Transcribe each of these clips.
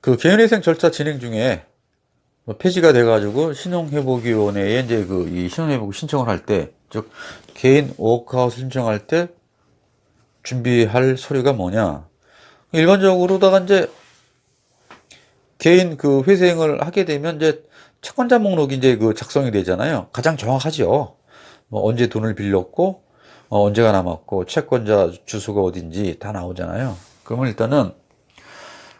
그 개인회생 절차 진행 중에 뭐 폐지가 돼가지고 신용회복위원회에 이제 그 이 신용회복 신청을 할 때, 즉 개인 워크아웃 신청할 때 준비할 서류가 뭐냐? 일반적으로다가 이제 개인 그 회생을 하게 되면 이제 채권자 목록이 이제 그 작성이 되잖아요. 가장 정확하죠. 뭐 언제 돈을 빌렸고, 언제가 남았고, 채권자 주소가 어딘지 다 나오잖아요. 그러면 일단은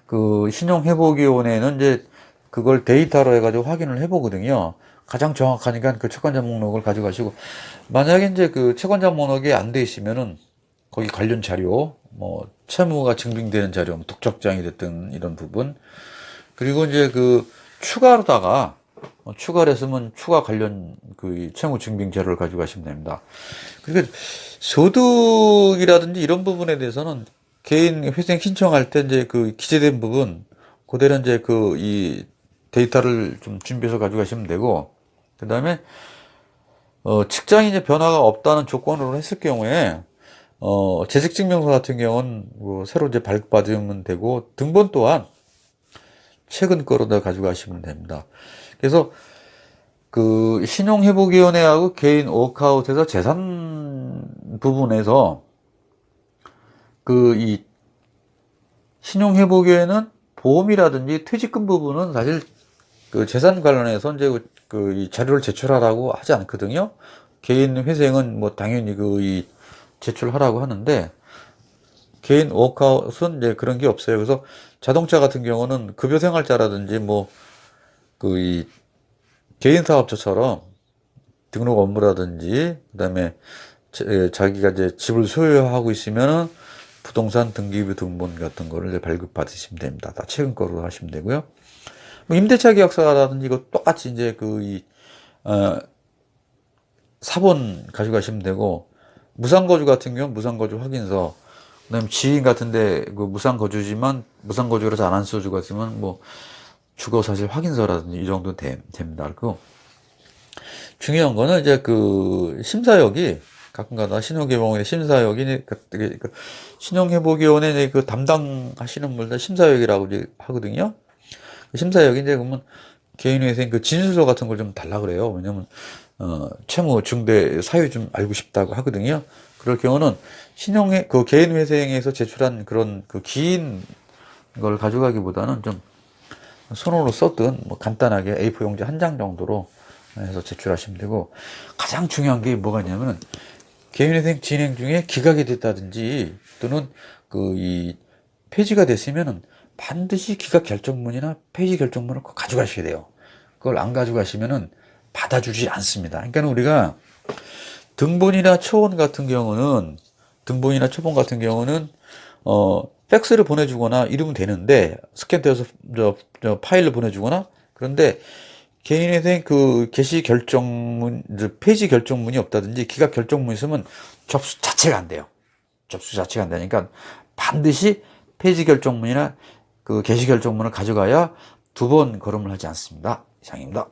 그 신용회복위원회는 이제 그걸 데이터로 해가지고 확인을 해보거든요. 가장 정확하니까 그 채권자 목록을 가져가시고, 만약에 이제 그 채권자 목록이 안 돼 있으면은 거기 관련 자료, 뭐 채무가 증빙되는 자료, 뭐 독촉장이 됐든 이런 부분, 그리고 이제 그 추가로다가 추가를 했으면 추가 관련 그 채무 증빙 자료를 가져가시면 됩니다. 그러니까 소득이라든지 이런 부분에 대해서는 개인 회생 신청할 때 이제 그 기재된 부분 그대로 이제 그 이 데이터를 좀 준비해서 가져가시면 되고, 그다음에 직장이 이제 변화가 없다는 조건으로 했을 경우에 재직증명서 같은 경우는 뭐 새로 이제 발급받으면 되고, 등본 또한 최근 거로 다 가져가시면 됩니다. 그래서 그 신용회복위원회하고 개인 워크아웃에서 재산 부분에서 그 이 신용회복위원회는 보험이라든지 퇴직금 부분은 사실 그 재산 관련해서 이제 그 이 자료를 제출하라고 하지 않거든요. 개인 회생은 뭐 당연히 그 이 제출하라고 하는데, 개인 워크아웃은 이제 그런 게 없어요. 그래서 자동차 같은 경우는 급여 생활자라든지 뭐 그 이 개인 사업자처럼 등록 업무라든지, 그다음에 자기가 이제 집을 소유하고 있으면은 부동산 등기부 등본 같은 거를 이제 발급받으시면 됩니다. 다 최근 거로 하시면 되고요. 뭐 임대차 계약서라든지 이거 똑같이 이제 그 이 사본 가져가시면 되고, 무상거주 같은 경우는 무상거주 확인서, 그다음에 지인 같은데 그 무상거주지만 무상거주라서 안 한 써주고 있으면 뭐 주거사실 확인서라든지 이 정도 됩니다. 그리고 중요한 거는 이제 그 심사역이 가끔가다 신용개발원의 심사역이 그 신용회복위원회 그 담당하시는 분들 심사역이라고 이제 하거든요. 심사역이 이제 그러면 개인회생 그 진술서 같은 걸 좀 달라 그래요. 왜냐면 채무 중대 사유 좀 알고 싶다고 하거든요. 그럴 경우는 그 개인회생에서 제출한 그런 그 긴 걸 가져가기보다는 좀 손으로 썼든 뭐 간단하게 A4 용지 한 장 정도로 해서 제출하시면 되고, 가장 중요한 게 뭐가 있냐면 개인회생 진행 중에 기각이 됐다든지 또는 그 이 폐지가 됐으면은 반드시 기각 결정문이나 폐지 결정문을 꼭 가져가셔야 돼요. 그걸 안 가져가시면은 받아주지 않습니다. 그러니까 우리가 등본이나 초본 같은 경우는 팩스를 보내주거나 이러면 되는데, 스캔돼서 저 파일을 보내주거나, 그런데 개인회생 그 개시 결정문, 폐지 결정문이 없다든지 기각 결정문이 있으면 접수 자체가 안 돼요. 접수 자체가 안 되니까 반드시 폐지 결정문이나 그 개시 결정문을 가져가야 두 번 걸음을 하지 않습니다. 이상입니다.